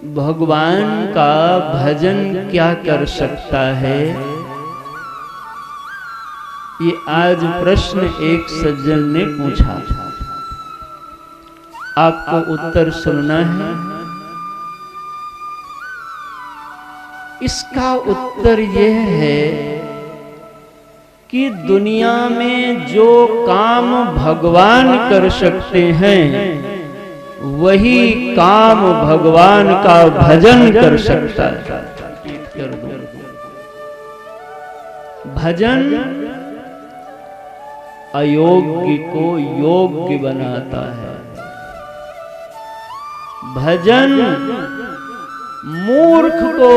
भगवान का भजन क्या कर सकता है? ये आज प्रश्न एक सज्जन ने पूछा, आपको उत्तर सुनना है। इसका उत्तर यह है कि दुनिया में जो काम भगवान कर सकते हैं वही काम भगवान का भजन कर सकता है। भजन अयोग्य को योग्य बनाता है। भजन मूर्ख को,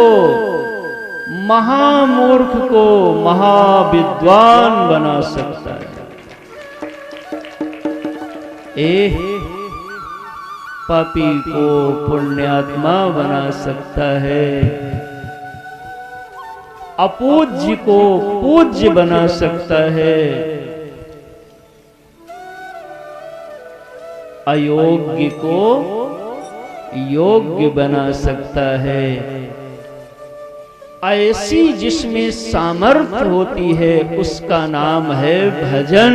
महामूर्ख को महाविद्वान बना सकता है। पापी को पुण्यात्मा बना सकता है। अपूज्य को पूज्य बना सकता है। अयोग्य को योग्य बना सकता है। ऐसी जिसमें सामर्थ्य होती है उसका नाम है भजन।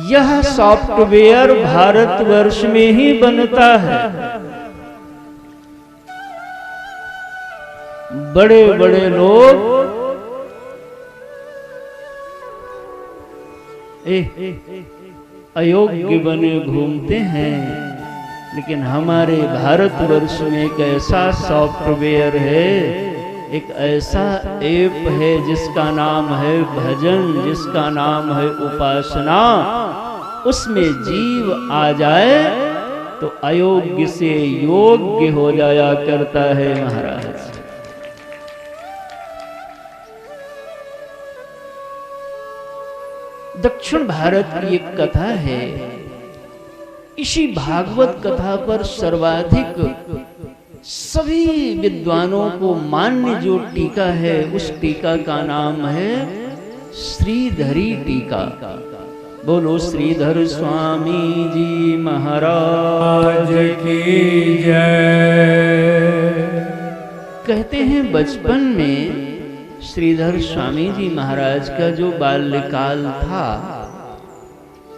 यह सॉफ्टवेयर भारतवर्ष में ही बनता है। बड़े बड़े लोग अयोग्य बने घूमते हैं, लेकिन हमारे भारतवर्ष में एक ऐसा सॉफ्टवेयर है, एक ऐसा ऐप है जिसका नाम है भजन, जिसका नाम है उपासना। उसमें जीव आ जाए तो अयोग्य से योग्य हो जाया करता है महाराज। दक्षिण भारत की एक कथा है। इसी भागवत कथा पर सर्वाधिक सभी विद्वानों को मान्य जो टीका है, उस टीका का नाम है श्रीधरी टीका। बोलो श्रीधर स्वामी जी महाराज की जय। कहते हैं बचपन में श्रीधर स्वामी जी महाराज का जो बाल्यकाल था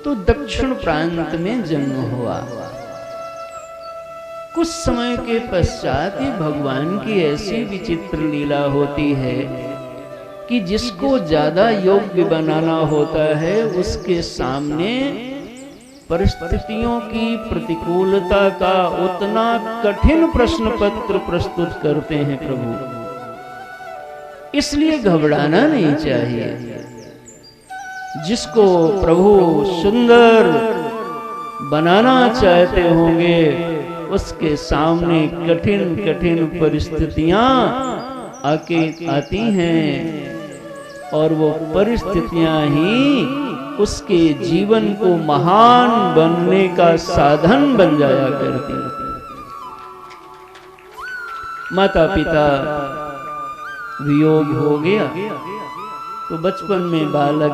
तो दक्षिण प्रांत में जन्म हुआ। कुछ समय के पश्चात ही भगवान की ऐसी विचित्र लीला होती है कि जिसको ज्यादा योग्य बनाना होता है उसके सामने परिस्थितियों की प्रतिकूलता का उतना कठिन प्रश्न पत्र प्रस्तुत करते हैं प्रभु। इसलिए घबराना नहीं चाहिए। जिसको प्रभु सुंदर बनाना चाहते होंगे उसके सामने कठिन कठिन परिस्थितियां आती हैं, और वो परिस्थितियां ही उसके जीवन को महान बनने का साधन बन जाया करती। माता पिता वियोग हो गया तो बचपन में बालक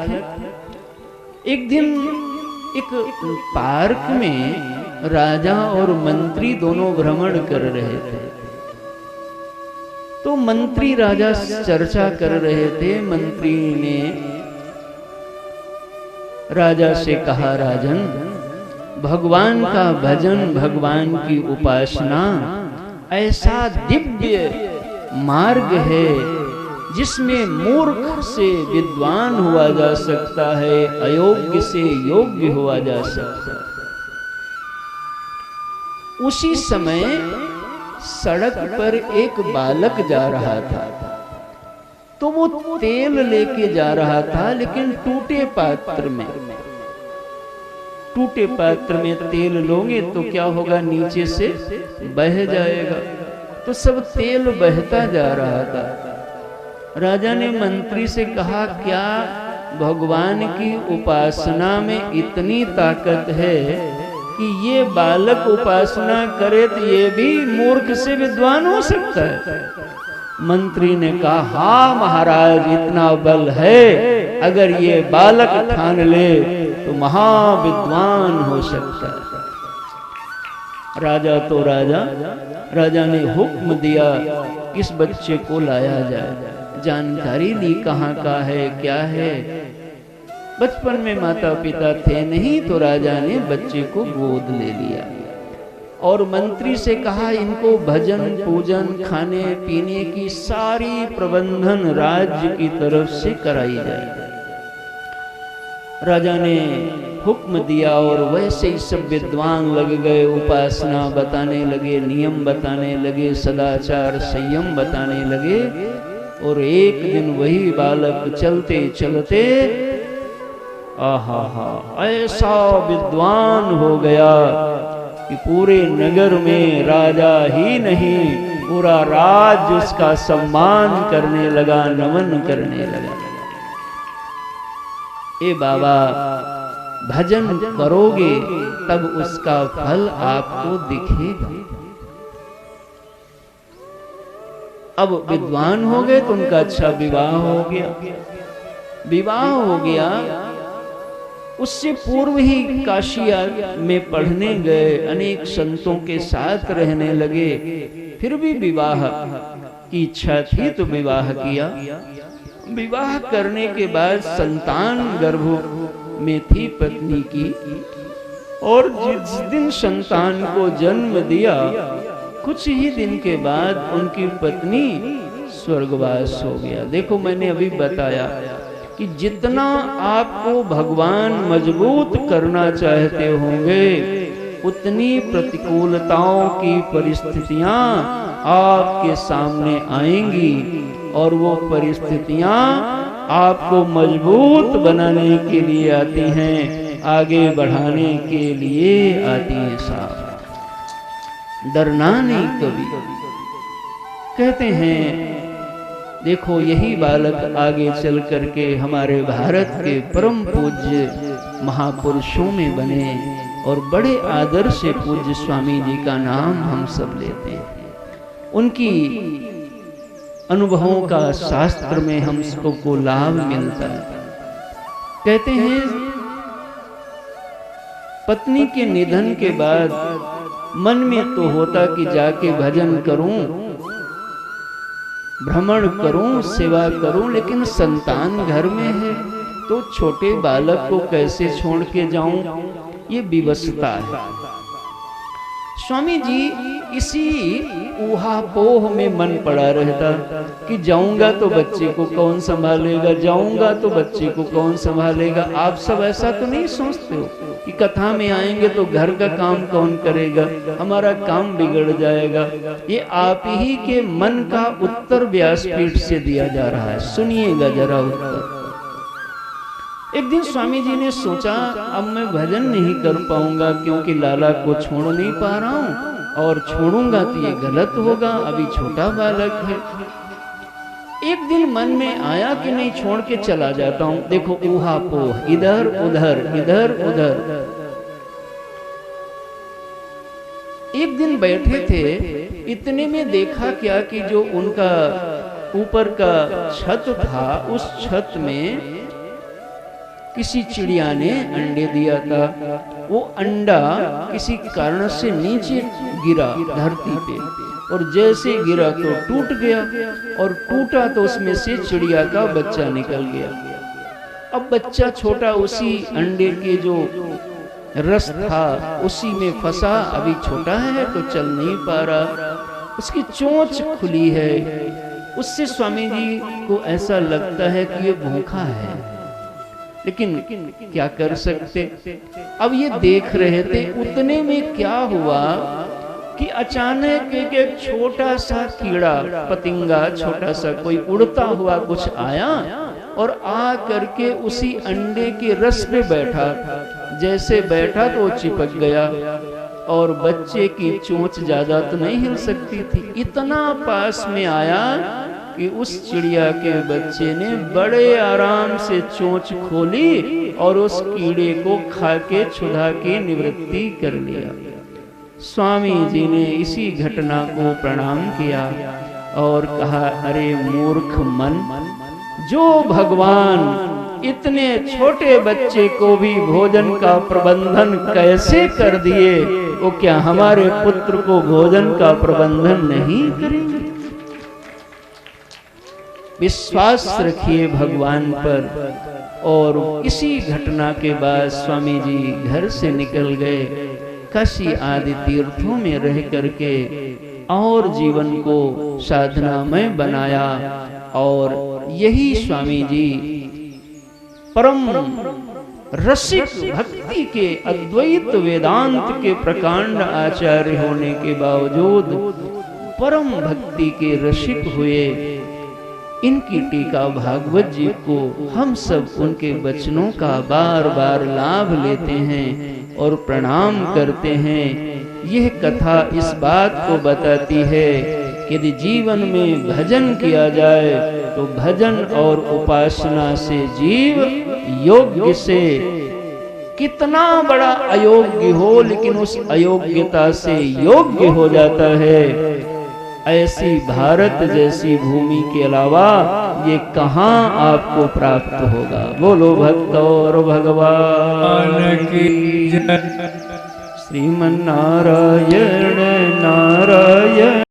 है। एक दिन एक पार्क में राजा और मंत्री दोनों भ्रमण कर रहे थे। तो मंत्री राजा चर्चा कर रहे थे। मंत्री ने राजा से कहा, राजन, भगवान का भजन, भगवान की उपासना ऐसा दिव्य मार्ग है जिसमें मूर्ख से विद्वान हुआ जा सकता है, अयोग्य से योग्य हुआ जा सकता है। उसी समय सड़क पर एक बालक जा रहा था। तो वो तेल लेके जा रहा था, लेकिन टूटे पात्र में। टूटे पात्र में तेल लोगे तो क्या होगा, नीचे से बह जाएगा। तो सब तेल बहता जा रहा था। राजा ने मंत्री से कहा, क्या भगवान की उपासना में इतनी ताकत है कि ये बालक उपासना करे तो ये भी मूर्ख से विद्वान हो सकता है? मंत्री ने कहा, हाँ महाराज, इतना बल है। अगर ये बालक ठान ले तो महाविद्वान हो सकता है। राजा तो राजा ने हुक्म दिया किस बच्चे को लाया जाए। जानकारी ली कहाँ का है क्या है। बचपन में माता पिता थे नहीं तो राजा ने बच्चे को गोद ले लिया और मंत्री से कहा इनको भजन पूजन खाने पीने की सारी प्रबंधन राज्य की तरफ से कराई जाए। राजा ने हुक्म दिया और वैसे ही सब विद्वान लग गए, उपासना बताने लगे, नियम बताने लगे, सदाचार संयम बताने लगे। और एक दिन वही बालक चलते चलते ऐसा विद्वान हो गया कि पूरे नगर में राजा ही नहीं पूरा राज्य उसका सम्मान करने लगा, नमन करने लगा। ए बाबा, भजन करोगे तब उसका फल आपको दिखेगा। अब विद्वान हो गए तो उनका अच्छा विवाह हो गया। उससे पूर्व ही काशिया में पढ़ने गए, अनेक संतों के साथ रहने लगे। फिर भी विवाह की इच्छा थी तो विवाह किया। विवाह करने के बाद संतान गर्भ में थी पत्नी की, और जिस दिन संतान को जन्म दिया कुछ ही दिन के बाद उनकी पत्नी स्वर्गवास हो गया। देखो, मैंने अभी बताया कि जितना आपको भगवान मजबूत करना चाहते होंगे उतनी प्रतिकूलताओं की परिस्थितियां आपके सामने आएंगी, और वो परिस्थितियां आपको मजबूत बनाने के लिए आती हैं, आगे बढ़ाने के लिए आती हैं। साहब, डरना नहीं कभी। कहते हैं देखो, यही बालक आगे चल करके हमारे भारत के परम पूज्य महापुरुषों में बने, और बड़े आदर से पूज्य स्वामी जी का नाम हम सब लेते हैं। उनकी अनुभवों का शास्त्र में हमको लाभ मिलता है। कहते हैं पत्नी के निधन के बाद मन में तो होता कि जाके भजन करूं, भ्रमण करूं, सेवा करूं, लेकिन संतान घर में है तो छोटे बालक को कैसे छोड़ के जाऊं, ये विवशता है। स्वामी जी इसी ऊहापोह में मन पड़ा रहता कि जाऊंगा तो बच्चे को कौन संभालेगा, जाऊंगा तो बच्चे को कौन संभालेगा। आप सब ऐसा तो नहीं सोचते हो कि कथा में आएंगे तो घर का काम कौन करेगा, हमारा काम बिगड़ जाएगा। ये आप ही के मन का उत्तर व्यासपीठ से दिया जा रहा है, सुनिएगा जरा उत्तर। एक दिन स्वामी जी ने सोचा अब मैं भजन नहीं कर पाऊंगा क्योंकि लाला को छोड़ नहीं पा रहा हूं, और छोड़ूंगा तो ये गलत होगा, अभी छोटा बालक है। एक दिन मन में आया कि नहीं, छोड़ के चला जाता हूं। देखो, ऊहापोह, इधर उधर इधर उधर। एक दिन बैठे थे, इतने में देखा क्या कि जो उनका ऊपर का छत था, उस छत में किसी चिड़िया ने अंडे दिया था। वो अंडा किसी कारण से नीचे गिरा धरती पे, और जैसे गिरा तो टूट गया, और टूटा तो उसमें से चिड़िया का बच्चा निकल गया। अब बच्चा छोटा उसी अंडे के जो रस था उसी में फंसा, अभी छोटा है तो चल नहीं पा रहा, उसकी चोंच खुली है। उससे स्वामी जी को ऐसा लगता है कि ये भूखा है, लेकिन क्या कर सकते। अब ये देख रहे थे, उतने में क्या हुआ कि अचानक एक छोटा सा कीड़ा पतिंगा, छोटा सा कोई उड़ता हुआ कुछ आया और आ करके उसी अंडे के रस पे बैठा। जैसे बैठा तो चिपक गया, और बच्चे की चोंच ज्यादा तो नहीं हिल सकती थी, इतना पास में आया कि उस चिड़िया के बच्चे ने बड़े आराम से चोंच खोली और उस कीड़े को खा के क्षुधा की निवृत्ति कर लिया। स्वामी जी ने इसी घटना को प्रणाम किया और कहा, अरे मूर्ख मन, जो भगवान इतने छोटे बच्चे को भी भोजन का प्रबंधन कैसे कर दिए, वो क्या हमारे पुत्र को भोजन का प्रबंधन नहीं करेंगे? विश्वास रखिए भगवान पर। और इसी घटना के बाद स्वामी जी घर से निकल गए, काशी आदि तीर्थों में रह करके और जीवन को साधनामय बनाया। और यही स्वामी जी परम रसिक भक्ति के अद्वैत वेदांत के प्रकांड आचार्य होने के बावजूद परम भक्ति के रसिक हुए। इनकी टीका भागवत जी को हम सब उनके वचनों का बार बार लाभ लेते हैं और प्रणाम करते हैं। यह कथा इस बात को बताती है कि यदि जीवन में भजन किया जाए तो भजन और उपासना से जीव योग्य से कितना बड़ा अयोग्य हो, लेकिन उस अयोग्यता से योग्य हो जाता है। ऐसी भारत जैसी भूमि के अलावा ये कहां आपको प्राप्त होगा। बोलो भक्त और भगवान की जय। श्रीमन नारायण नारायण।